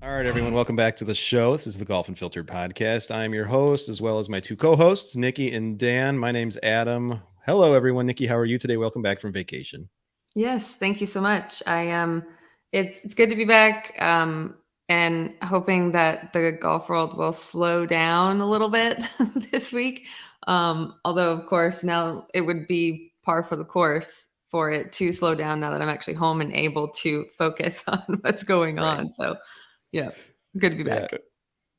All right, everyone, welcome back to the show. This is the Golf Unfiltered podcast. I am your host, as well as my two co-hosts, Nikki and Dan. My name's Adam. Hello, everyone. Nikki, how are you today? Welcome back from vacation. Yes, thank you so much. It's good to be back, and hoping that the golf world will slow down a little bit this week. Although, of course, now it would be par for the course for it to slow down now that I'm actually home and able to focus on what's going Right. on. So, yeah, good to be Yeah. back.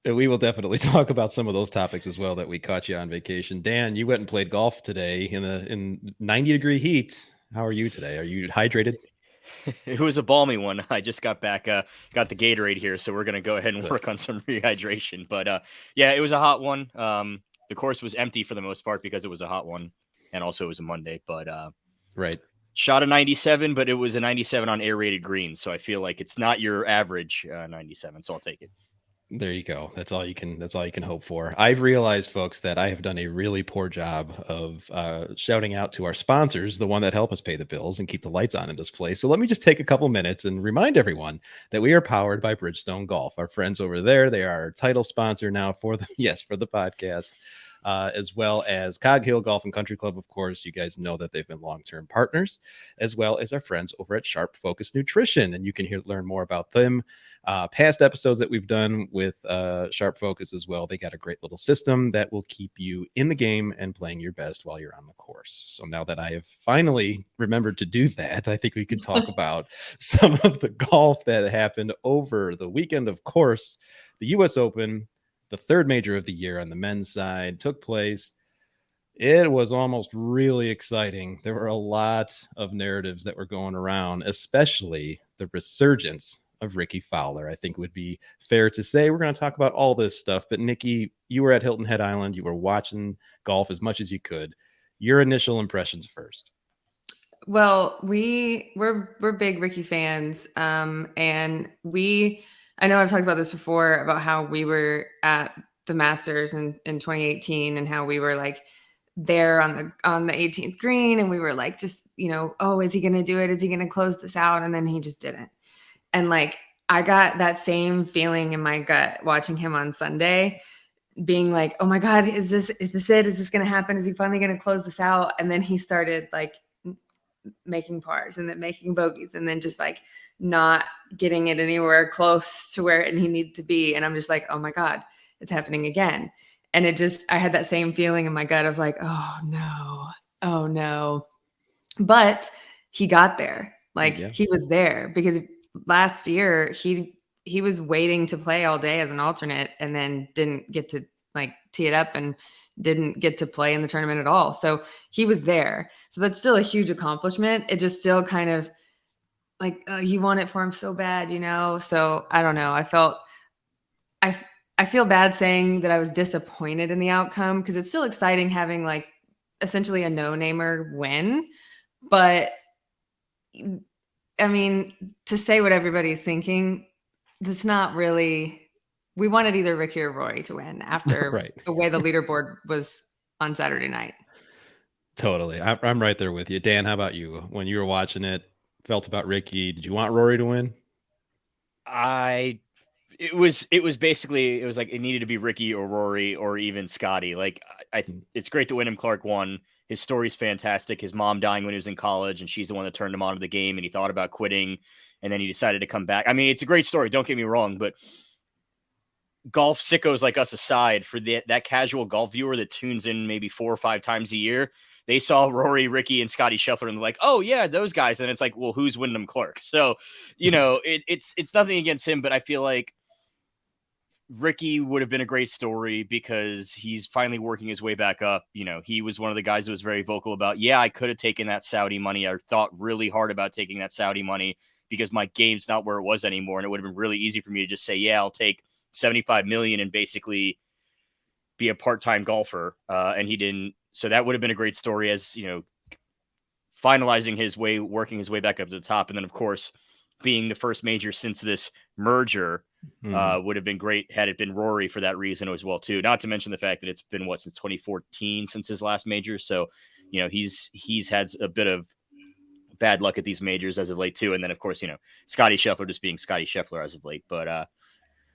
We will definitely talk about some of those topics as well that we caught you on vacation. Dan, you went and played golf today in 90-degree heat. How are you today? Are you hydrated? It was a balmy one. I just got back, got the Gatorade here, so we're gonna go ahead and work on some rehydration. But yeah, it was a hot one. The course was empty for the most part because it was a hot one, and also it was a Monday. But right, shot a 97, but it was a 97 on aerated greens, so I feel like it's not your average 97. So I'll take it. There you go. That's all you can hope for. I've realized, folks, that I have done a really poor job of shouting out to our sponsors, the one that help us pay the bills and keep the lights on in this place. So let me just take a couple minutes and remind everyone that we are powered by Bridgestone Golf. Our friends over there, they are our title sponsor now for the podcast. As well as Cog Hill Golf and Country Club. Of course, you guys know that they've been long-term partners, as well as our friends over at Sharp Focus Nutrition. And you can learn more about them. Past episodes that we've done with Sharp Focus as well. They got a great little system that will keep you in the game and playing your best while you're on the course. So now that I have finally remembered to do that, I think we could talk about some of the golf that happened over the weekend. Of course, the U.S. Open, the third major of the year on the men's side, took place. It was almost really exciting. There were a lot of narratives that were going around, especially the resurgence of Rickie Fowler. I think would be fair to say. We're going to talk about all this stuff. But Nikki, you were at Hilton Head Island. You were watching golf as much as you could. Your initial impressions first. Well, we're big Rickie fans, and I know I've talked about this before about how we were at the Masters in 2018 and how we were like there on the 18th green, and we were like, just, oh, is he going to do it? Is he going to close this out? And then he just didn't. And like, I got that same feeling in my gut watching him on Sunday, being like, oh my God, is this it? Is this going to happen? Is he finally going to close this out? And then he started like making pars and then making bogeys and then just like not getting it anywhere close to where he needed to be. And I'm just like, oh my God, it's happening again. And I had that same feeling in my gut of like, oh no. But he got there. Like He was there because last year he was waiting to play all day as an alternate and then didn't get to like tee it up and didn't get to play in the tournament at all. So he was there. So that's still a huge accomplishment. It just still kind of like, you want it for him so bad, So I don't know. I feel bad saying that I was disappointed in the outcome because it's still exciting having like essentially a no-namer win. But I mean, to say what everybody's thinking, that's not really. We wanted either Rickie or Rory to win after right. the way the leaderboard was on Saturday night. Totally. I'm right there with you. Dan, how about you? When you were watching it, felt about Rickie, did you want Rory to win? It was basically, it was like it needed to be Rickie or Rory or even Scotty. Like it's great that Wyndham Clark won. His story's fantastic. His mom dying when he was in college, and she's the one that turned him on to the game, and he thought about quitting, and then he decided to come back. I mean, it's a great story. Don't get me wrong, but golf sickos like us aside, for that casual golf viewer that tunes in maybe 4 or 5 times a year, they saw Rory, Rickie, and Scotty Scheffler, and they're like, "Oh yeah, those guys." And it's like, well, who's Wyndham Clark? So, it's nothing against him, but I feel like Rickie would have been a great story because he's finally working his way back up. He was one of the guys that was very vocal about, yeah, I could have taken that Saudi money. I thought really hard about taking that Saudi money because my game's not where it was anymore. And it would have been really easy for me to just say, yeah, I'll take 75 million and basically be a part-time golfer. And he didn't. So that would have been a great story as, finalizing his way, working his way back up to the top. And then, of course, being the first major since this merger would have been great had it been Rory for that reason as well, too. Not to mention the fact that it's been, since 2014 since his last major. So, he's had a bit of bad luck at these majors as of late, too. And then, of course, Scotty Scheffler just being Scotty Scheffler as of late. But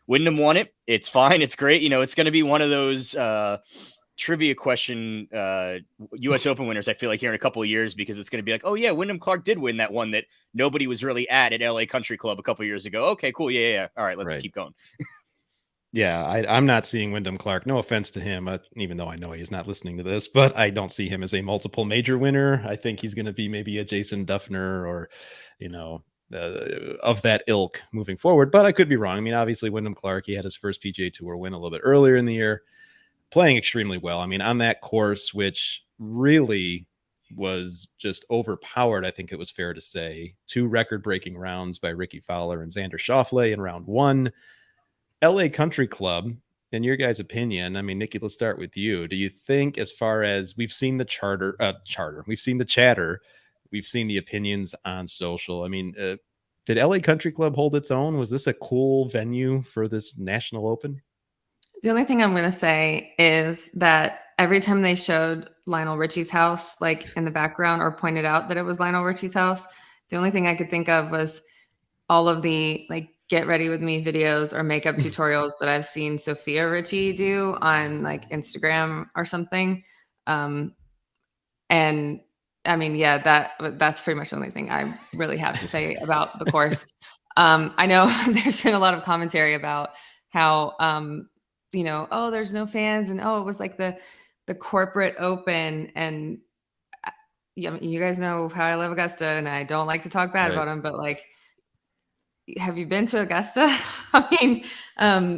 Wyndham won it. It's fine. It's great. You know, it's going to be one of those trivia question U.S. Open winners, I feel like, here in a couple of years, because it's going to be like, oh, yeah, Wyndham Clark did win that one that nobody was really at LA Country Club a couple of years ago. Okay, cool. Yeah. All right, let's keep going. Yeah, I'm not seeing Wyndham Clark. No offense to him, even though I know he's not listening to this, but I don't see him as a multiple major winner. I think he's going to be maybe a Jason Duffner or, you know, of that ilk moving forward. But I could be wrong. I mean, obviously, Wyndham Clark, he had his first PGA Tour win a little bit earlier in the year, playing extremely well. I mean, on that course, which really was just overpowered, I think it was fair to say. 2 record-breaking rounds by Rickie Fowler and Xander Schauffele in round 1. LA Country Club, in your guys' opinion, I mean, Nikki, let's start with you. Do you think, as far as we've seen the we've seen the chatter, we've seen the opinions on social, I mean, did LA Country Club hold its own? Was this a cool venue for this National Open? The only thing I'm going to say is that every time they showed Lionel Richie's house, like in the background, or pointed out that it was Lionel Richie's house, the only thing I could think of was all of the like get ready with me videos or makeup tutorials that I've seen Sophia Richie do on like Instagram or something. And I mean, yeah, that's pretty much the only thing I really have to say about the course. I know there's been a lot of commentary about how, you know, oh, there's no fans, and oh, it was like the corporate open, and you guys know how I love Augusta, and I don't like to talk bad about them, but like, have you been to Augusta? I mean,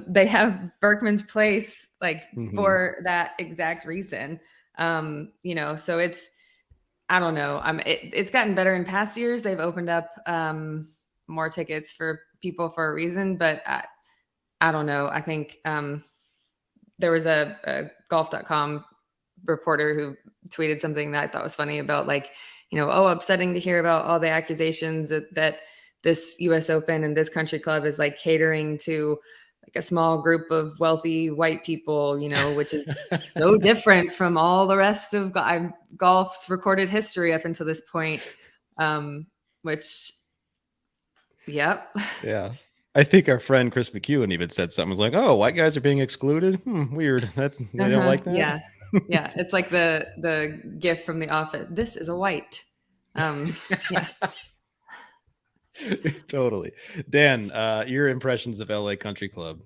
they have Berkman's Place like for that exact reason. You know, so I don't know. It's gotten better in past years. They've opened up more tickets for people for a reason, but I don't know. I think there was a golf.com reporter who tweeted something that I thought was funny about, like, you know, oh, upsetting to hear about all the accusations that this US Open and this country club is like catering to like a small group of wealthy white people, you know, which is so different from all the rest of golf's recorded history up until this point. Which, yep. Yeah. I think our friend Chris McEwen even said something, was like, oh, white guys are being excluded. Weird. They don't like that. Yeah. Yeah. It's like the gif from The Office. This is a white. Yeah. Totally. Dan, your impressions of LA Country Club.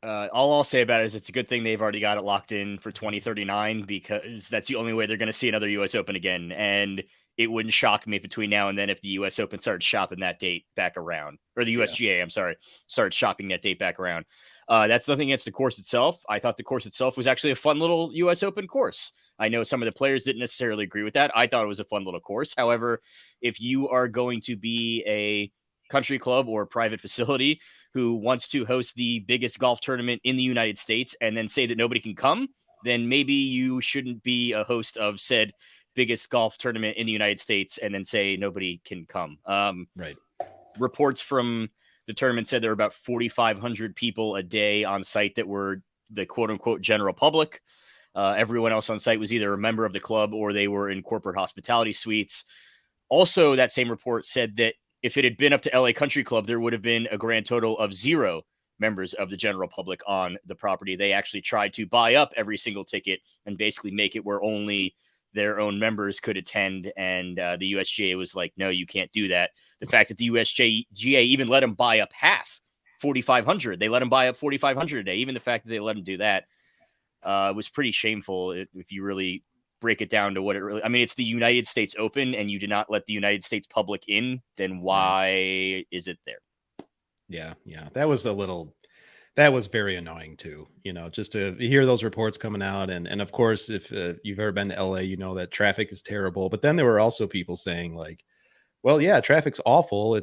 All I'll say about it is it's a good thing they've already got it locked in for 2039, because that's the only way they're going to see another US Open again. And it wouldn't shock me between now and then if the US Open started shopping that date back around, or the USGA, I'm sorry, started shopping that date back around. That's nothing against the course itself. I thought the course itself was actually a fun little US Open course. I know some of the players didn't necessarily agree with that. I thought it was a fun little course. However, if you are going to be a country club or a private facility who wants to host the biggest golf tournament in the United States and then say that nobody can come, then maybe you shouldn't be a host of said biggest golf tournament in the United States and then say nobody can come. Right. Reports from the tournament said there were about 4,500 people a day on site that were the quote unquote general public. Everyone else on site was either a member of the club or they were in corporate hospitality suites. Also, that same report said that if it had been up to LA Country Club, there would have been a grand total of 0 members of the general public on the property. They actually tried to buy up every single ticket and basically make it where only their own members could attend. And the USGA was like, no, you can't do that. The fact that the USGA even let them buy up half, 4,500. They let them buy up 4,500 a day. Even the fact that they let them do that was pretty shameful if you really break it down to what it really, I mean, it's the United States Open and you did not let the United States public in, then why is it there? Yeah. That was very annoying too, you know, just to hear those reports coming out. And of course, if you've ever been to LA, you know that traffic is terrible. But then there were also people saying like, well, yeah, traffic's awful.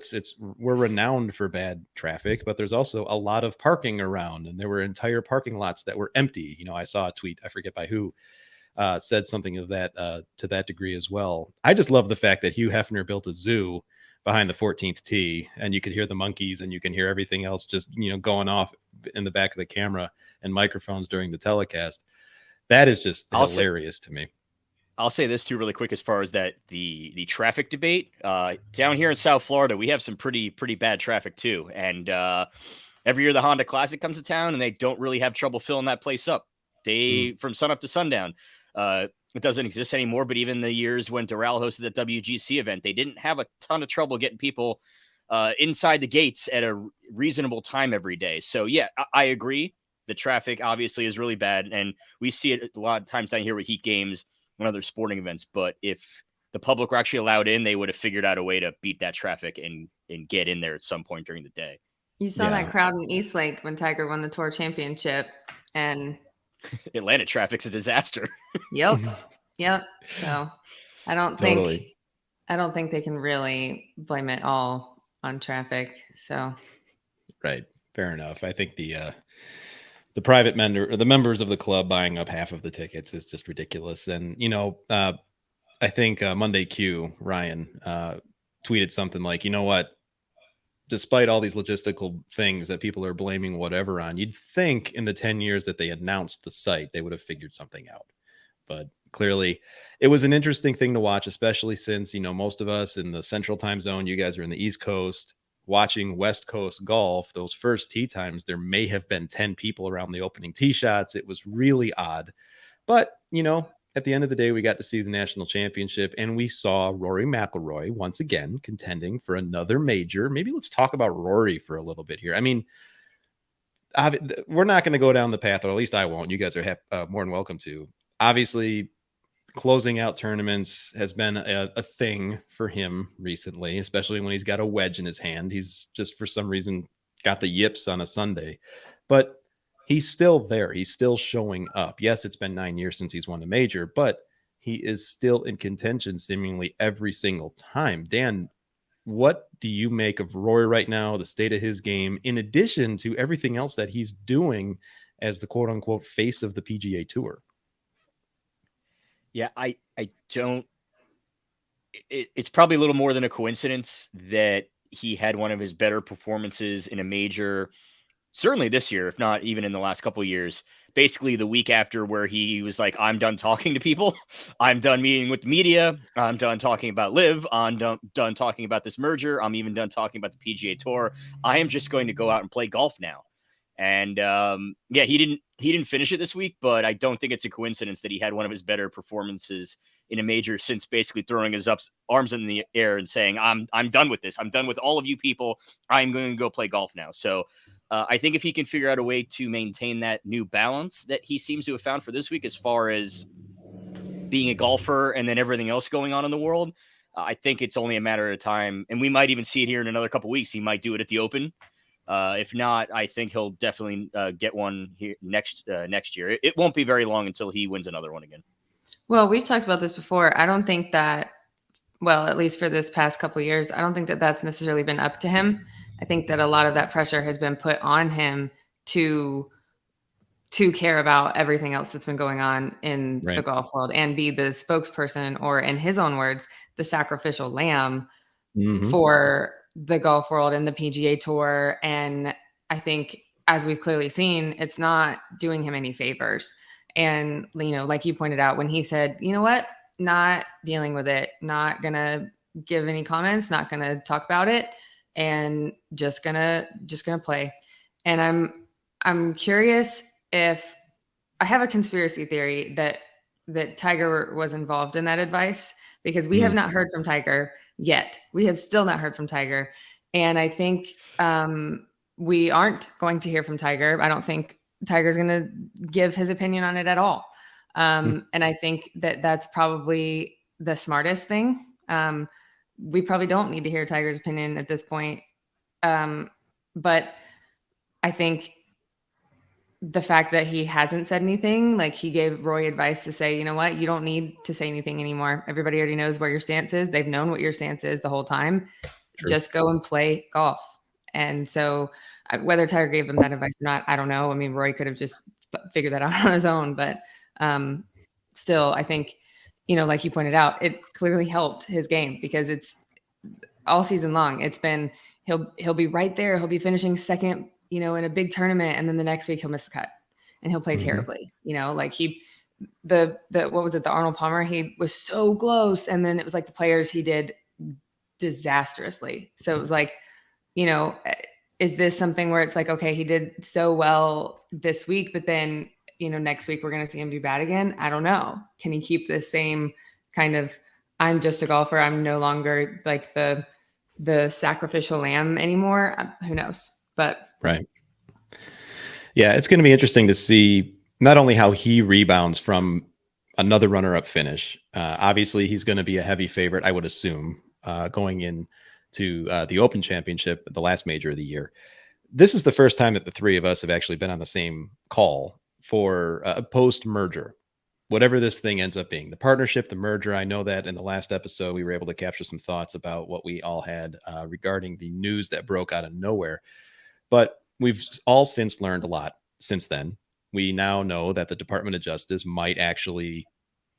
We're renowned for bad traffic, but there's also a lot of parking around, and there were entire parking lots that were empty. You know, I saw a tweet, I forget by who, said something of that to that degree as well. I just love the fact that Hugh Hefner built a zoo behind the 14th tee, and you could hear the monkeys and you can hear everything else just, you know, going off in the back of the camera and microphones during the telecast. That is just hilarious to me. I'll say this too really quick as far as that the traffic debate down here in South Florida, we have some pretty bad traffic too. And every year the Honda Classic comes to town and they don't really have trouble filling that place up from sun up to sundown. It doesn't exist anymore, but even the years when Doral hosted the WGC event, they didn't have a ton of trouble getting people inside the gates at a reasonable time every day. So yeah, I agree. The traffic obviously is really bad, and we see it a lot of times down here with Heat games and other sporting events. But if the public were actually allowed in, they would have figured out a way to beat that traffic and get in there at some point during the day. You saw that crowd in Eastlake when Tiger won the Tour Championship, and Atlanta traffic's a disaster. Yep. So I don't think they can really blame it all on traffic. So right, fair enough. I think the private member or the members of the club buying up half of the tickets is just ridiculous. And I think Monday Q Ryan tweeted something like, you know what? Despite all these logistical things that people are blaming whatever on, you'd think in the 10 years that they announced the site, they would have figured something out. But clearly it was an interesting thing to watch, especially since, most of us in the central time zone, you guys are in the East Coast watching West Coast golf. Those first tee times, there may have been 10 people around the opening tee shots. It was really odd. But, at the end of the day, we got to see the national championship, and we saw Rory McIlroy once again contending for another major. Maybe let's talk about Rory for a little bit here. I mean, we're not going to go down the path, or at least I won't. You guys are more than welcome to. Obviously, closing out tournaments has been a thing for him recently, especially when he's got a wedge in his hand. He's just, for some reason, got the yips on a Sunday. But he's still there. He's still showing up. Yes, it's been 9 years since he's won a major, but he is still in contention seemingly every single time. Dan, what do you make of Rory right now, the state of his game, in addition to everything else that he's doing as the quote unquote face of the PGA Tour? Yeah, I don't. It's probably a little more than a coincidence that he had one of his better performances in a major, certainly this year, if not even in the last couple of years, basically the week after, where he was like, I'm done talking to people. I'm done meeting with the media. I'm done talking about LIV. I'm done talking about this merger. I'm even done talking about the PGA Tour. I am just going to go out and play golf now. And he didn't finish it this week, but I don't think it's a coincidence that he had one of his better performances in a major since basically throwing his arms in the air and saying, I'm done with this. I'm done with all of you people. I'm going to go play golf now. So I think if he can figure out a way to maintain that new balance that he seems to have found for this week, as far as being a golfer and then everything else going on in the world, I think it's only a matter of time. And we might even see it here in another couple of weeks. He might do it at the Open. If not, I think he'll definitely get one here next year. It won't be very long until he wins another one again. Well, we've talked about this before. I don't think that, well, at least for this past couple of years, I don't think that that's necessarily been up to him. I think that a lot of that pressure has been put on him to care about everything else that's been going on in the golf world and be the spokesperson, or in his own words, the sacrificial lamb for the golf world and the PGA Tour. And I think, as we've clearly seen, it's not doing him any favors. And, like you pointed out, when he said, you know what, not dealing with it, not going to give any comments, not going to talk about it, and just gonna play. And I'm curious if I have a conspiracy theory that Tiger was involved in that advice, because we have not heard from Tiger yet. We have still not heard from Tiger. And I think we aren't going to hear from Tiger. I don't think Tiger's going to give his opinion on it at all. And I think that that's probably the smartest thing. We probably don't need to hear Tiger's opinion at this point. But I think the fact that he hasn't said anything, like he gave Roy advice to say, you know what, you don't need to say anything anymore. Everybody already knows where your stance is. They've known what your stance is the whole time. True. Just go and play golf. And so whether Tiger gave him that advice or not, I don't know. I mean, Roy could have just figured that out on his own, but still, I think, like you pointed out, it clearly helped his game, because it's all season long. It's been, he'll be right there. He'll be finishing second, in a big tournament. And then the next week he'll miss a cut and he'll play terribly, like what was it? The Arnold Palmer, he was so close. And then it was like the players he did disastrously. So it was like, is this something where it's like, okay, he did so well this week, but then, next week we're going to see him do bad again? I don't know. Can he keep the same kind of, I'm just a golfer, I'm no longer like the sacrificial lamb anymore? Who knows? But right. Yeah, it's going to be interesting to see not only how he rebounds from another runner-up finish. Obviously, he's going to be a heavy favorite, I would assume, going into the Open Championship, the last major of the year. This is the first time that the three of us have actually been on the same call for a post-merger, whatever this thing ends up being. The partnership, the merger, I know that in the last episode, we were able to capture some thoughts about what we all had regarding the news that broke out of nowhere. But we've all since learned a lot since then. We now know that the Department of Justice might actually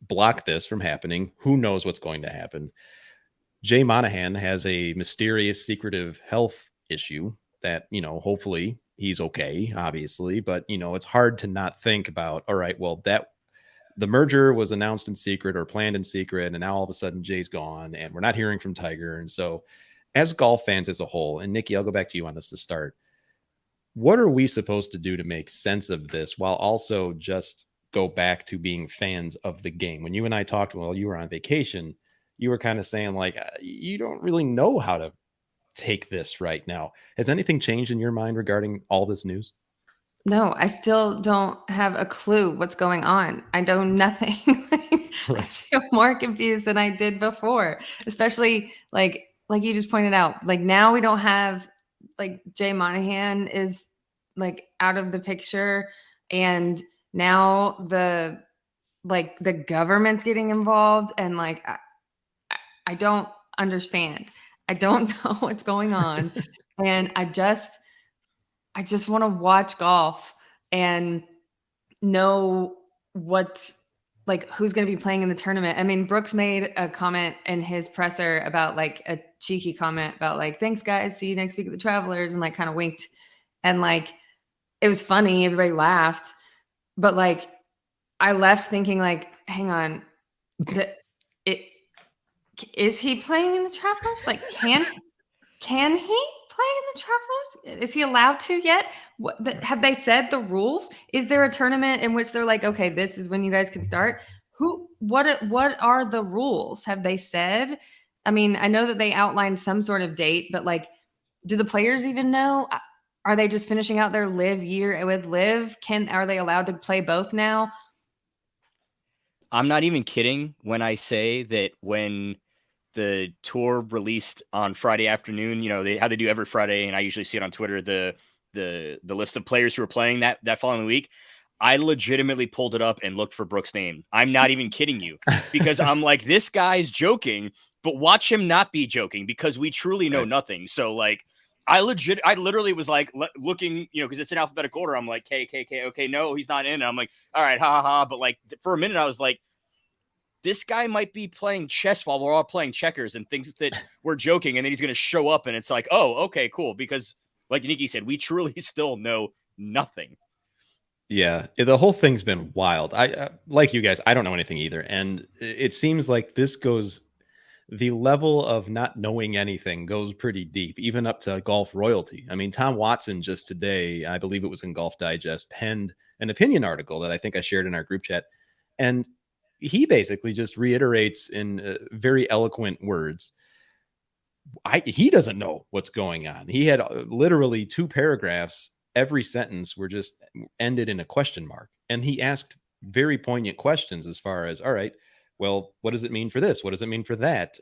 block this from happening. Who knows what's going to happen? Jay Monahan has a mysterious, secretive health issue that, hopefully he's okay, obviously. But, it's hard to not think about, all right, well, that the merger was announced in secret or planned in secret, and now all of a sudden Jay's gone and we're not hearing from Tiger. And so as golf fans as a whole, and Nikki, I'll go back to you on this to start. What are we supposed to do to make sense of this while also just go back to being fans of the game? When you and I talked while you were on vacation, you were kind of saying like, you don't really know how to take this right now. Has anything changed in your mind regarding all this news? No, I still don't have a clue what's going on. I know nothing. I feel more confused than I did before, especially like you just pointed out, like now we don't have like Jay Monahan is like out of the picture, and now the government's getting involved, and like I don't understand. I don't know what's going on, and I just want to watch golf and know what's like who's going to be playing in the tournament. I mean, Brooks made a comment in his presser about like a cheeky comment about like, thanks guys, see you next week at the Travelers, and like kind of winked, and like it was funny, everybody laughed, but like I left thinking like, hang on, is he playing in the Travelers? Like can he play in the Travelers? Is he allowed to yet? Have they said the rules? Is there a tournament in which they're like, okay, this is when you guys can start? What are the rules? Have they said? I mean, I know that they outlined some sort of date, but like, do the players even know? Are they just finishing out their LIV year with LIV? Are they allowed to play both now? I'm not even kidding when I say that when the tour released on Friday afternoon, how they do every Friday, and I usually see it on Twitter, the list of players who are playing that following week, I legitimately pulled it up and looked for Brooks' name. I'm not even kidding you, because I'm like, this guy's joking, but watch him not be joking, because we truly know nothing. So like, I literally was like looking, because it's in alphabetical order. I'm like, K, okay, no, he's not in. And I'm like, all right, ha ha ha. But like for a minute, I was like, this guy might be playing chess while we're all playing checkers and thinks that we're joking. And then he's going to show up and it's like, oh, okay, cool. Because like Nikki said, we truly still know nothing. Yeah, the whole thing's been wild. I like you guys, I don't know anything either. And it seems like the level of not knowing anything goes pretty deep, even up to golf royalty. I mean, Tom Watson just today, I believe it was in Golf Digest, penned an opinion article that I think I shared in our group chat. And he basically just reiterates in very eloquent words, he doesn't know what's going on. He had literally 2 paragraphs. Every sentence were just ended in a question mark. And he asked very poignant questions as far as, all right, well, what does it mean for this? What does it mean for that?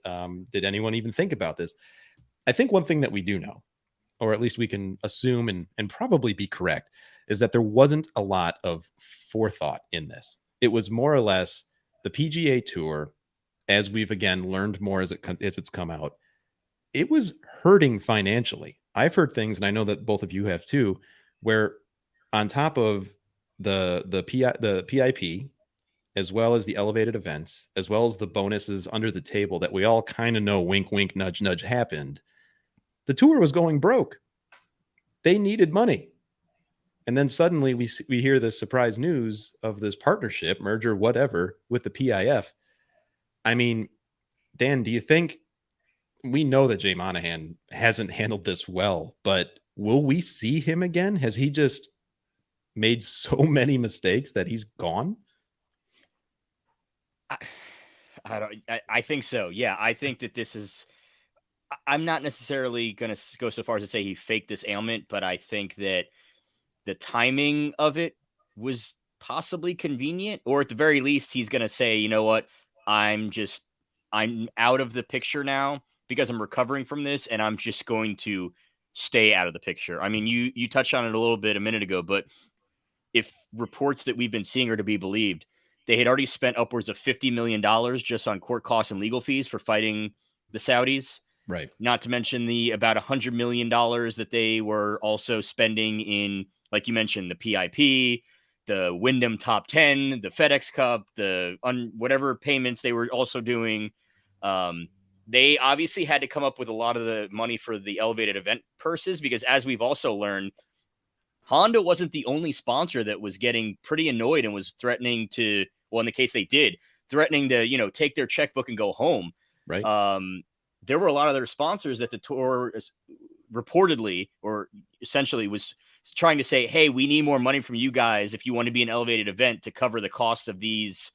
Did anyone even think about this? I think one thing that we do know, or at least we can assume and probably be correct, is that there wasn't a lot of forethought in this. It was more or less the PGA Tour, as we've again learned more as it's come out, it was hurting financially. I've heard things, and I know that both of you have too, where on top of the PIP, as well as the elevated events, as well as the bonuses under the table that we all kind of know, wink, wink, nudge, nudge, happened, the tour was going broke. They needed money. And then suddenly we hear this surprise news of this partnership, merger, whatever, with the PIF. I mean, Dan, do you think, we know that Jay Monahan hasn't handled this well, but will we see him again? Has he just made so many mistakes that he's gone? I think so. Yeah. I think that this is, I'm not necessarily going to go so far as to say he faked this ailment, but I think that the timing of it was possibly convenient, or at the very least, he's going to say, you know what, I'm out of the picture now because I'm recovering from this, and I'm just going to stay out of the picture. I mean, you touched on it a little bit a minute ago, but if reports that we've been seeing are to be believed, they had already spent upwards of $50 million just on court costs and legal fees for fighting the Saudis. Right. Not to mention the about $100 million that they were also spending in, like you mentioned, the PIP, the Wyndham Top 10, the FedEx Cup, whatever payments they were also doing. They obviously had to come up with a lot of the money for the elevated event purses, because as we've also learned, Honda wasn't the only sponsor that was getting pretty annoyed and was threatening to, well, in the case they did, threatening to, take their checkbook and go home. Right. There were a lot of their sponsors that the tour reportedly, or essentially, was trying to say, hey, we need more money from you guys if you want to be an elevated event to cover the cost of these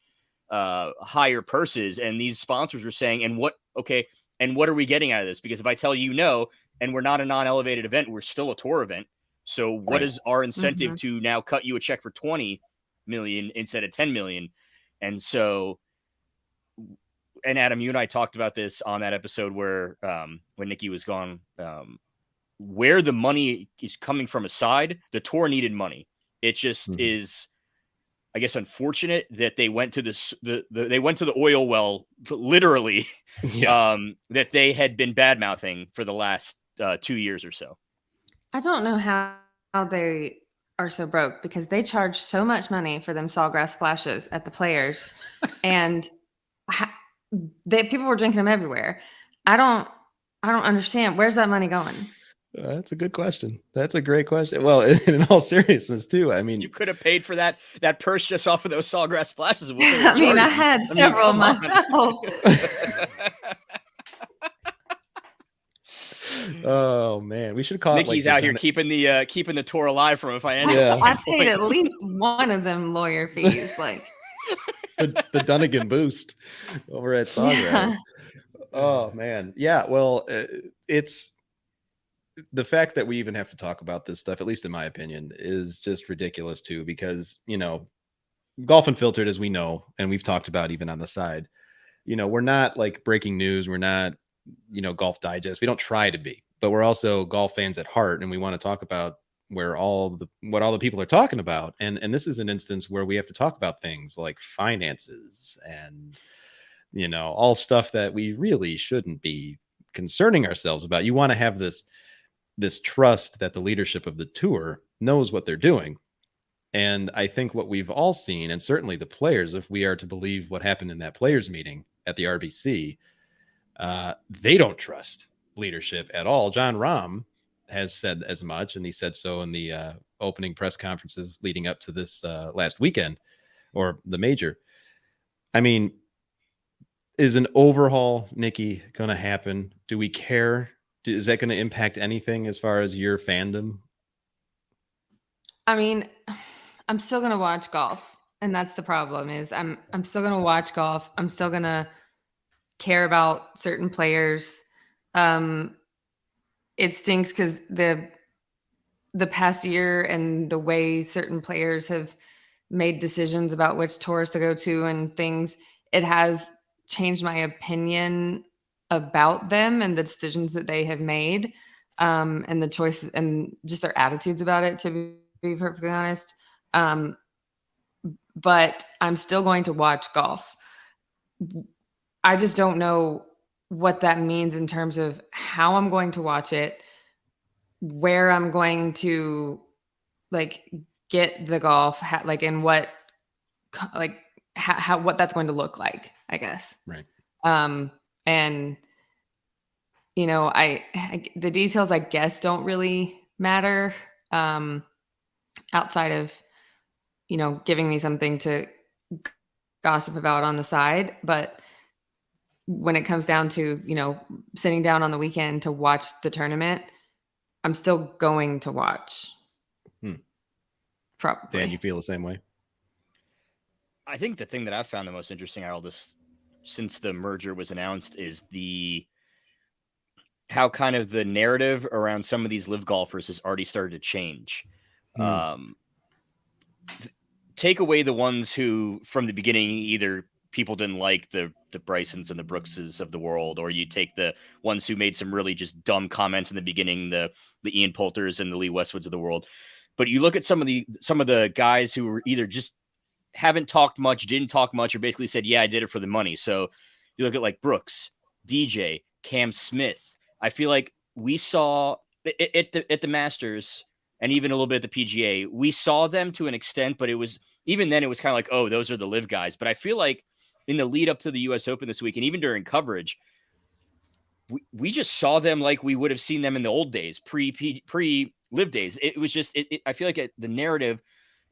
higher purses. And these sponsors were saying, and what are we getting out of this? Because if I tell you no, and we're not a non-elevated event, we're still a tour event. So what is our incentive to now cut you a check for 20 million instead of 10 million? And so, and Adam, you and I talked about this on that episode where when Nikki was gone, where the money is coming from aside, the tour needed money. It just is, I guess, unfortunate that they went to they went to the oil well, literally, that they had been bad mouthing for the last 2 years or so. I don't know how they are so broke, because they charge so much money for them sawgrass splashes at the Players, and people were drinking them everywhere. I don't understand. Where's that money going? That's a good question. That's a great question. Well, in all seriousness, too, I mean, you could have paid for that purse just off of those sawgrass splashes. I mean, I had several myself. Oh man, we should call Nikki's out here keeping the tour alive from a financial. Yeah. I paid at least one of them lawyer fees, like the Dunagan boost over at Sawgrass. Yeah. Oh man, yeah. Well, it's the fact that we even have to talk about this stuff, at least in my opinion, is just ridiculous too. Because Golf Unfiltered, as we know, and we've talked about even on the side, we're not like breaking news. We're not Golf Digest. We don't try to be, but we're also golf fans at heart, and we want to talk about what all the people are talking about. And this is an instance where we have to talk about things like finances and all stuff that we really shouldn't be concerning ourselves about. You want to have this trust that the leadership of the tour knows what they're doing. And I think what we've all seen, and certainly the players, if we are to believe what happened in that players meeting at the RBC, they don't trust leadership at all. John Rahm has said as much, and he said so in the opening press conferences leading up to this last weekend, or the major. I mean, is an overhaul, Nikki, going to happen? Do we care? Is that going to impact anything as far as your fandom? I mean, I'm still going to watch golf, and that's the problem. Is I'm still going to watch golf. I'm still going to care about certain players. It stinks because the past year and the way certain players have made decisions about which tours to go to and things, it has changed my opinion about them and the decisions that they have made, and the choices and just their attitudes about it, to be perfectly honest. But I'm still going to watch golf. I just don't know what that means in terms of how I'm going to watch it, where I'm going to get the golf, and what what that's going to look like, I guess. Right. And the details, I guess, don't really matter, outside of, giving me something to gossip about on the side. But when it comes down to, sitting down on the weekend to watch the tournament, I'm still going to watch. Probably. Dan, you feel the same way? I think the thing that I've found the most interesting out of all this since the merger was announced is how kind of the narrative around some of these LIV golfers has already started to change. Take away the ones who from the beginning either people didn't like the Brysons and the Brookses of the world, or you take the ones who made some really just dumb comments in the beginning, the Ian Poulters and the Lee Westwoods of the world. But you look at some of the guys who were either just haven't talked much, didn't talk much, or basically said, yeah, I did it for the money. So you look at like Brooks, DJ, Cam Smith. I feel like we saw at the Masters and even a little bit at the PGA, we saw them to an extent, but it was even then it was kind of like, oh, those are the LIV guys. But I feel like in the lead up to the US Open this week, and even during coverage, we just saw them like we would have seen them in the old days, pre LIV days. It was just, I feel like the narrative,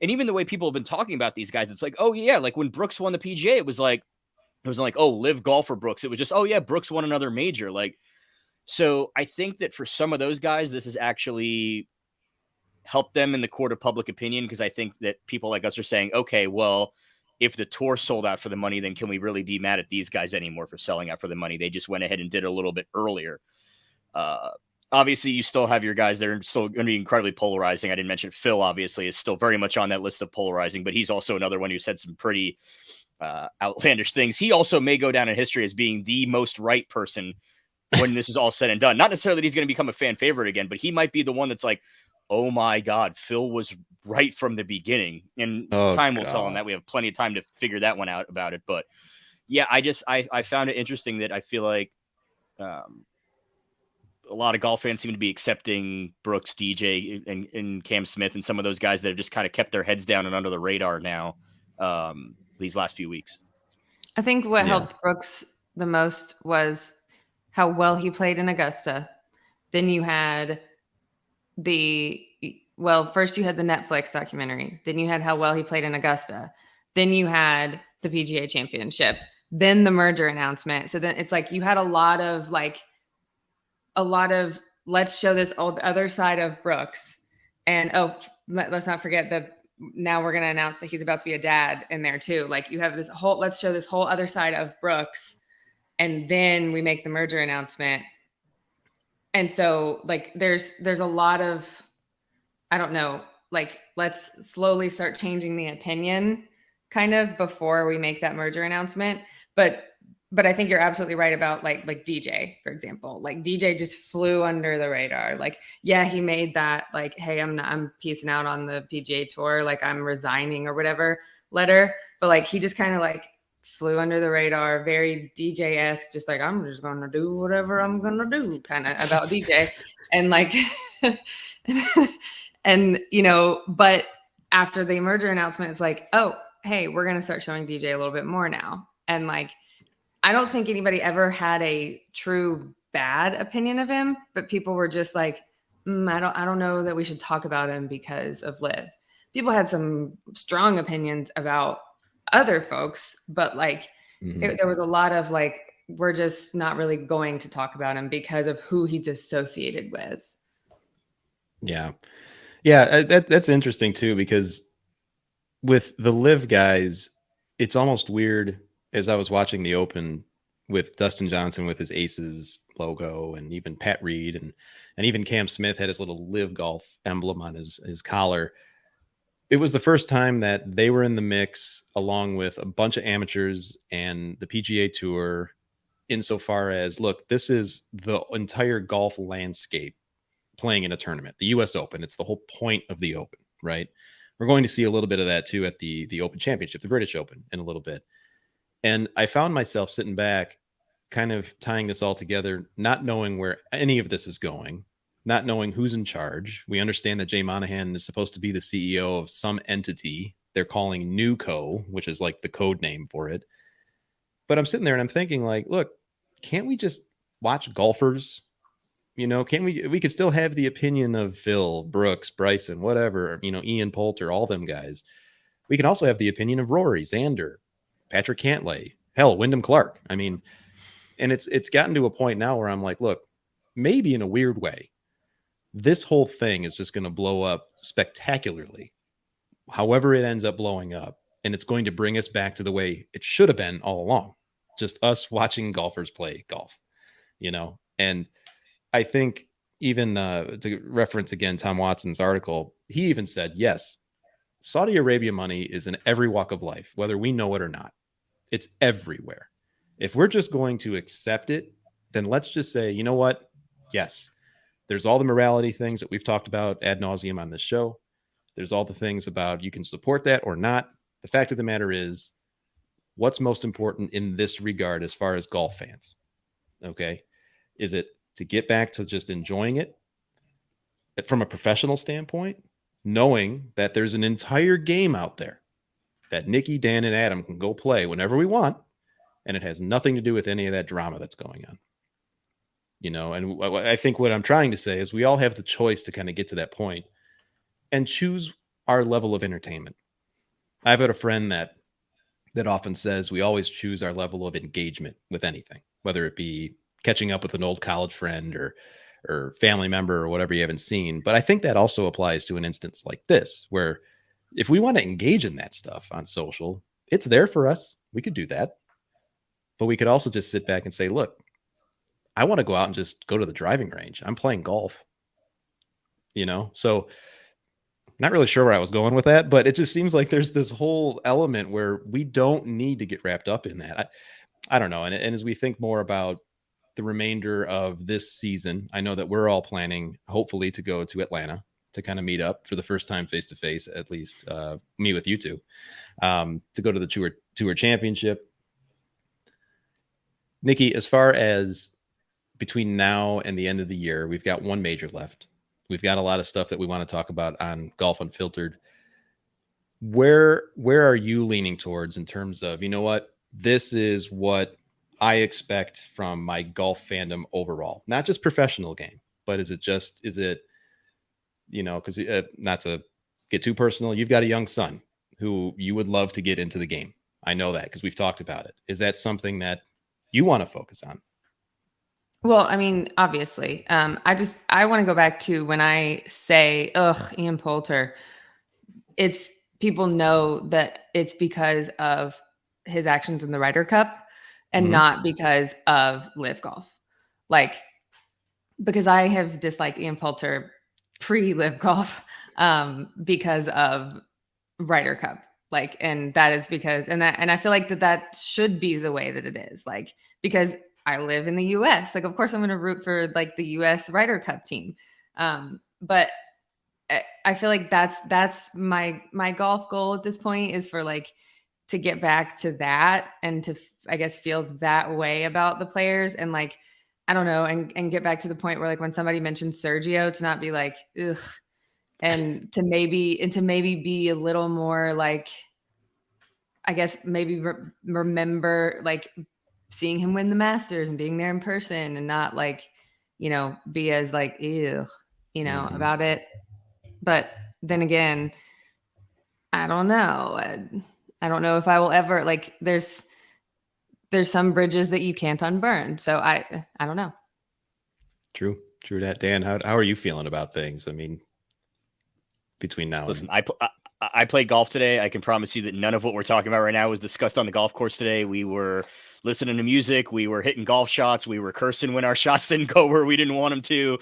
and even the way people have been talking about these guys, it's like, oh yeah, like when Brooks won the PGA, it was like, oh, LIV golfer Brooks. It was just, oh yeah, Brooks won another major. Like, so I think that for some of those guys, this has actually helped them in the court of public opinion, because I think that people like us are saying, okay, well, if the tour sold out for the money, then can we really be mad at these guys anymore for selling out for the money? They just went ahead and did it a little bit earlier. Obviously, you still have your guys that are still going to be incredibly polarizing. I didn't mention Phil, obviously, is still very much on that list of polarizing, but he's also another one who said some pretty outlandish things. He also may go down in history as being the most right person when this is all said and done. Not necessarily that he's going to become a fan favorite again, but he might be the one that's like, oh my God, Phil was right from the beginning. And time will tell on that. We have plenty of time to figure that one out about it. But yeah, I found it interesting that I feel like a lot of golf fans seem to be accepting Brooks, DJ, and Cam Smith and some of those guys that have just kind of kept their heads down and under the radar now these last few weeks. I think what helped Brooks the most was how well he played in Augusta. Then you had first you had the Netflix documentary. Then you had how well he played in Augusta. Then you had the PGA Championship. Then the merger announcement. So then it's like you had a lot of let's show this other side of Brooks. And let's not forget that now we're going to announce that he's about to be a dad in there too. Like you have this let's show this whole other side of Brooks. And then we make the merger announcement. And so like there's a lot of, I don't know, like let's slowly start changing the opinion kind of before we make that merger announcement. But I think you're absolutely right about like DJ, for example. Like DJ just flew under the radar. Like, yeah, he made that like, hey, I'm peacing out on the PGA Tour, like I'm resigning or whatever letter. But like he just kind of like flew under the radar, very DJ-esque, just like I'm just gonna do whatever I'm gonna do, kind of about DJ. And like and but after the merger announcement, it's like, oh, hey, we're gonna start showing DJ a little bit more now. And like I don't think anybody ever had a true bad opinion of him, but people were just like, I don't know that we should talk about him because of LIV. People had some strong opinions about other folks, but like there was a lot of like, we're just not really going to talk about him because of who he's associated with. Yeah. That's interesting too, because with the LIV guys, it's almost weird. As I was watching the Open with Dustin Johnson with his Aces logo, and even Pat Reed and even Cam Smith had his little LIV Golf emblem on his collar. It was the first time that they were in the mix along with a bunch of amateurs and the PGA Tour, insofar as, look, this is the entire golf landscape playing in a tournament, the US Open. It's the whole point of the Open, right? We're going to see a little bit of that too at the Open Championship, the British Open, in a little bit. And I found myself sitting back, kind of tying this all together, not knowing where any of this is going, not knowing who's in charge. We understand that Jay Monahan is supposed to be the CEO of some entity they're calling NewCo, which is like the code name for it. But I'm sitting there and I'm thinking, like, look, can't we just watch golfers? Can't we could still have the opinion of Phil, Brooks, Bryson, whatever, Ian Poulter, all them guys. We can also have the opinion of Rory, Xander, Patrick Cantlay, hell, Wyndham Clark. I mean, and it's gotten to a point now where I'm like, look, maybe in a weird way, This whole thing is just going to blow up spectacularly, however it ends up blowing up. And it's going to bring us back to the way it should have been all along. Just us watching golfers play golf, And I think even to reference again Tom Watson's article, he even said, yes, Saudi Arabia money is in every walk of life, whether we know it or not. It's everywhere. If we're just going to accept it, then let's just say, you know what? Yes, there's all the morality things that we've talked about ad nauseum on this show. There's all the things about you can support that or not. The fact of the matter is, what's most important in this regard as far as golf fans? Okay. Is it to get back to just enjoying it from a professional standpoint, knowing that there's an entire game out there that Nikki, Dan, and Adam can go play whenever we want, and it has nothing to do with any of that drama that's going on? And I think what I'm trying to say is we all have the choice to kind of get to that point and choose our level of entertainment. I've got a friend that often says we always choose our level of engagement with anything, whether it be catching up with an old college friend or family member or whatever you haven't seen. But I think that also applies to an instance like this, where if we want to engage in that stuff on social, it's there for us. We could do that. But we could also just sit back and say, look, I want to go out and just go to the driving range. I'm playing golf, So not really sure where I was going with that, but it just seems like there's this whole element where we don't need to get wrapped up in that. I don't know. And as we think more about the remainder of this season, I know that we're all planning, hopefully, to go to Atlanta to kind of meet up for the first time face-to-face, at least me with you two, to go to the Tour Championship. Nikki, as far as between now and the end of the year, we've got one major left. We've got a lot of stuff that we want to talk about on Golf Unfiltered. Where are you leaning towards in terms of, you know what, this is what I expect from my golf fandom overall, not just professional game, but is it, because not to get too personal, you've got a young son who you would love to get into the game. I know that because we've talked about it. Is that something that you want to focus on? Well, I mean, obviously, I want to go back to when I say, Ian Poulter, it's people know that it's because of his actions in the Ryder Cup and not because of LIV Golf. Like, because I have disliked Ian Poulter pre-LIV Golf because of Ryder Cup. Like, and that is because, and I feel like that should be the way that it is. Like, because I live in the US. Like, of course I'm going to root for like the US Ryder Cup team. But I feel like that's my golf goal at this point, is for like to get back to that and to, I guess, feel that way about the players. And like, I don't know, and get back to the point where like when somebody mentions Sergio, to not be like, ugh, and to maybe be a little more like, I guess maybe remember like seeing him win the Masters and being there in person, and not like, be as like, ew, about it. But then again, I don't know. I don't know if I will ever, like, there's some bridges that you can't unburn. So I don't know. True that. Dan, how are you feeling about things? I mean, between now and I played golf today. I can promise you that none of what we're talking about right now was discussed on the golf course today. We were listening to music. We were hitting golf shots. We were cursing when our shots didn't go where we didn't want them to.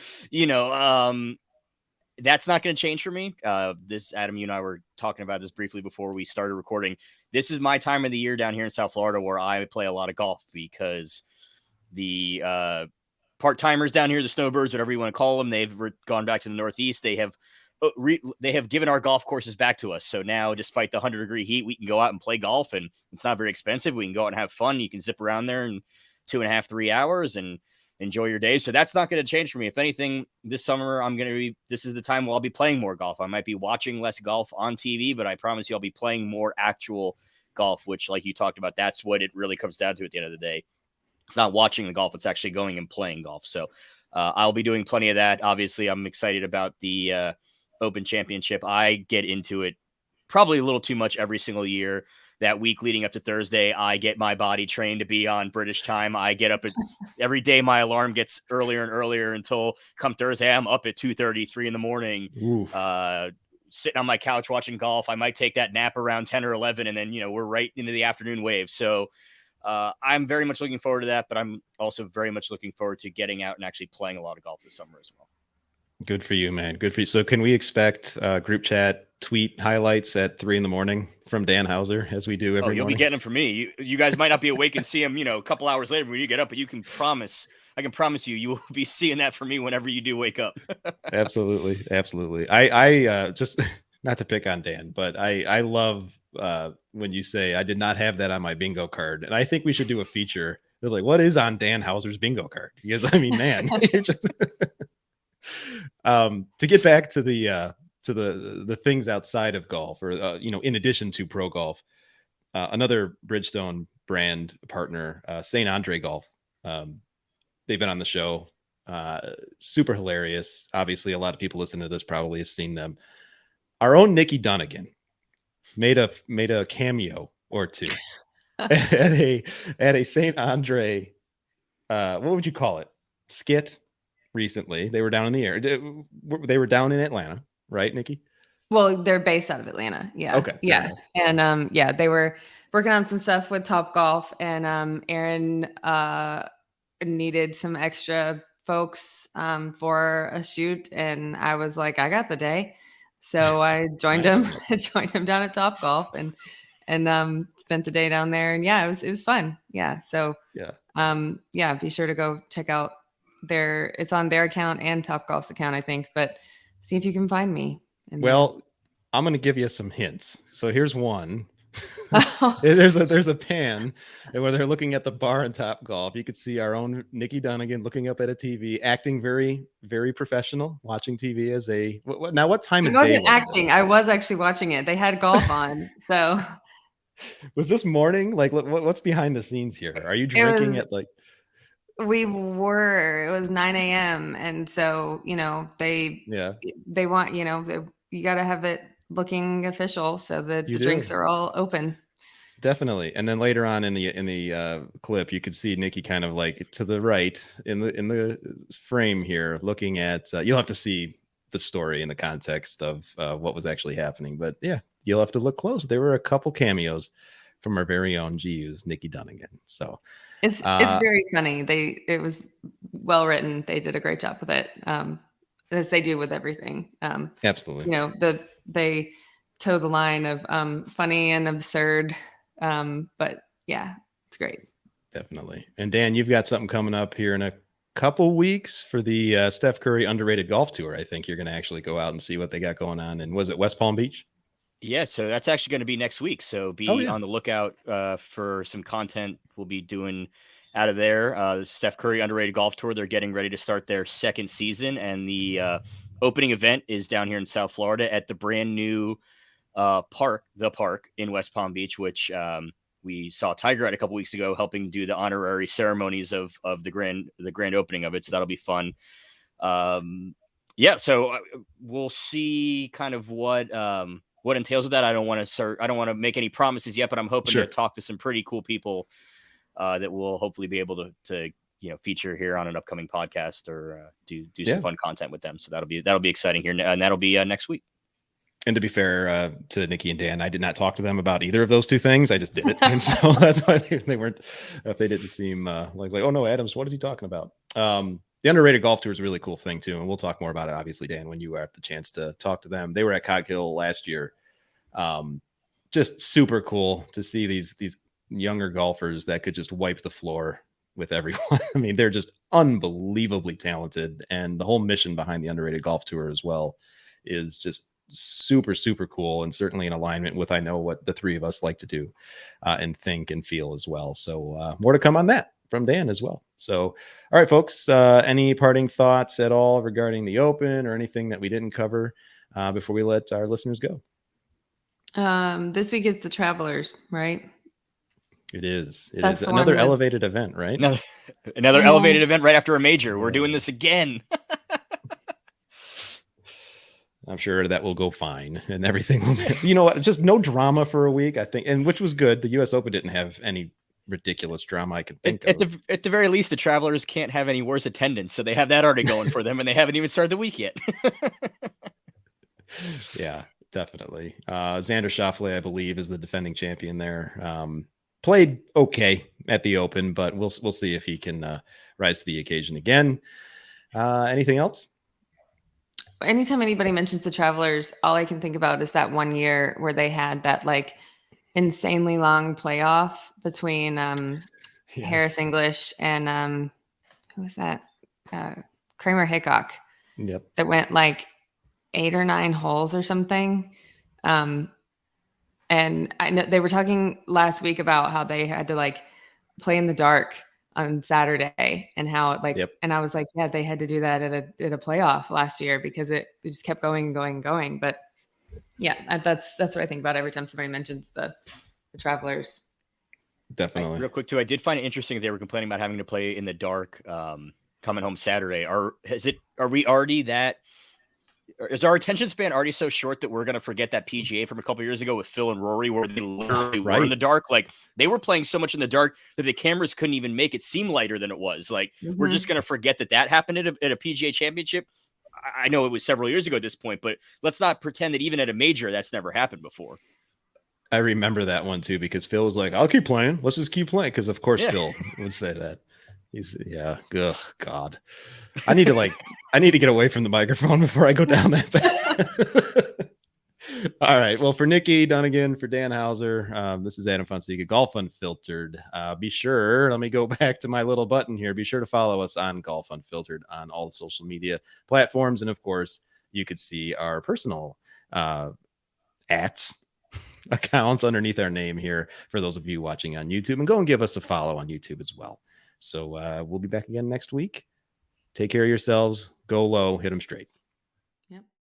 That's not going to change for me. This, Adam, you and I were talking about this briefly before we started recording. This is my time of the year down here in South Florida where I play a lot of golf, because the part-timers down here, the snowbirds, whatever you want to call them, they've gone back to the Northeast. They have given our golf courses back to us. So now, despite the 100-degree heat, we can go out and play golf, and it's not very expensive. We can go out and have fun. You can zip around there in 2.5, 3 hours and enjoy your day. So that's not going to change for me. If anything, this summer, this is the time where I'll be playing more golf. I might be watching less golf on TV, but I promise you I'll be playing more actual golf, which, like you talked about, that's what it really comes down to at the end of the day. It's not watching the golf. It's actually going and playing golf. So I'll be doing plenty of that. Obviously, I'm excited about the Open Championship. I get into it probably a little too much every single year. that week leading up to Thursday, I get my body trained to be on British time. I get up every day. My alarm gets earlier and earlier until come Thursday, I'm up at 2:30, 3 in the morning, sitting on my couch watching golf. I might take that nap around 10 or 11, and then, we're right into the afternoon wave. So I'm very much looking forward to that, but I'm also very much looking forward to getting out and actually playing a lot of golf this summer as well. Good for you, man. Good for you. So can we expect group chat tweet highlights at 3 a.m. from Dan Hauser, as we do every morning? You'll be getting them from me. You guys might not be awake and see them, a couple hours later when you get up, but I can promise you will be seeing that from me whenever you do wake up. Absolutely. I just, not to pick on Dan, but I love when you say I did not have that on my bingo card. And I think we should do a feature. It was like, what is on Dan Hauser's bingo card? Because man, you're just to get back to the things outside of golf, or in addition to pro golf, another Bridgestone brand partner, St. Andre Golf. They've been on the show. Super hilarious. Obviously, a lot of people listening to this probably have seen them. Our own Nikki Dunagan made a cameo or two at a St. Andre. What would you call it? Skit. Recently, they were down in the air. They were down in Atlanta, right, Nikki? Well, they're based out of Atlanta. Yeah. Okay. Yeah. And they were working on some stuff with Top Golf, and Aaron needed some extra folks for a shoot, and I was like, I got the day. So I joined him. I joined him down at Top Golf and spent the day down there. And it was fun. Yeah. So be sure to go check out it's on their account and Top Golf's account, I think, but see if you can find me. Well, I'm going to give you some hints. So here's one. There's a pan, and where they're looking at the bar in Top Golf, you could see our own Nikki Dunagan looking up at a TV, acting very, very professional, watching TV as a, now what time of day? I wasn't acting. I was actually watching it. They had golf on. So was this morning? Like, what's behind the scenes here? Are you drinking at like? We were. It was 9 a.m. And so, they want, you got to have it looking official so that the drinks are all open. Definitely. And then later on in the clip, you could see Nikki kind of like to the right in the frame here, looking at. You'll have to see the story in the context of what was actually happening. But yeah, you'll have to look close. There were a couple cameos from our very own GU's Nikki Dunagan. So. It's very funny. It was well written. They did a great job with it, as they do with everything. Absolutely. They toe the line of funny and absurd, but yeah, it's great. Definitely. And Dan, you've got something coming up here in a couple weeks for the Steph Curry Underrated Golf Tour. I think you're going to actually go out and see what they got going on. And was it West Palm Beach? Yeah, so that's actually going to be next week. So be on the lookout for some content we'll be doing out of there. The Steph Curry Underrated Golf Tour, they're getting ready to start their second season. And the opening event is down here in South Florida at the brand new park in West Palm Beach, which we saw Tiger at a couple weeks ago, helping do the honorary ceremonies of the grand opening of it. So that'll be fun. So we'll see kind of what entails with that. I don't want to make any promises yet, but I'm hoping to talk to some pretty cool people that we'll hopefully be able to feature here on an upcoming podcast or do some fun content with them. So that'll be exciting here, and that'll be next week. And to be fair to Nikki and Dan, I did not talk to them about either of those two things. I just did it, and so that's why they weren't. If they didn't seem like, oh no, Adams, what is he talking about? The Underrated Golf Tour is a really cool thing too, and we'll talk more about it. Obviously, Dan, when you have the chance to talk to them, they were at Cog Hill last year. Just super cool to see these younger golfers that could just wipe the floor with everyone. I mean, they're just unbelievably talented, and the whole mission behind the Underrated Golf Tour as well is just super, super cool, and certainly in alignment with, I know, what the three of us like to do and think and feel as well. So more to come on that from Dan as well. So, all right, folks, any parting thoughts at all regarding the Open or anything that we didn't cover before we let our listeners go? This week is the Travelers, right? It is. It is another elevated event, right? Another elevated event right after a major. We're doing this again. I'm sure that will go fine and everything will be, you know what, just no drama for a week, I think, and which was good. The US Open didn't have any ridiculous drama I can think At of. the very least, the Travelers can't have any worse attendance, so they have that already going for them, and they haven't even started the week yet. Yeah, definitely. Xander Schauffele, I believe, is the defending champion there. Played okay at the Open, but we'll see if he can rise to the occasion again. Anything else? Anytime anybody mentions the Travelers, all I can think about is that one year where they had that like insanely long playoff between Harris English and who was that? Kramer Hickok. Yep. That went like 8 or 9 holes or something. And I know they were talking last week about how they had to like play in the dark on Saturday and how like, and I was like, yeah, they had to do that at a playoff last year because it just kept going and going and going. But yeah, that's what I think about every time somebody mentions the Travelers. Definitely. Real quick too, I did find it interesting that they were complaining about having to play in the dark coming home Saturday. Is our attention span already so short that we're going to forget that PGA from a couple years ago with Phil and Rory where they literally were in the dark? Like they were playing so much in the dark that the cameras couldn't even make it seem lighter than it was. Like we're just going to forget that happened at a PGA championship. I know it was several years ago at this point, but let's not pretend that even at a major that's never happened before. I remember that one too, because Phil was like, I'll keep playing. Let's just keep playing. Because of course Phil would say that. Ugh, God. I need to get away from the microphone before I go down that path. All right. Well, for Nikki Dunagan, for Dan Hauser, this is Adam Fonseca, Golf Unfiltered. Be sure, let me go back to my little button here. Be sure to follow us on Golf Unfiltered on all the social media platforms. And of course, you could see our personal accounts underneath our name here for those of you watching on YouTube, and go and give us a follow on YouTube as well. So we'll be back again next week. Take care of yourselves. Go low, hit them straight.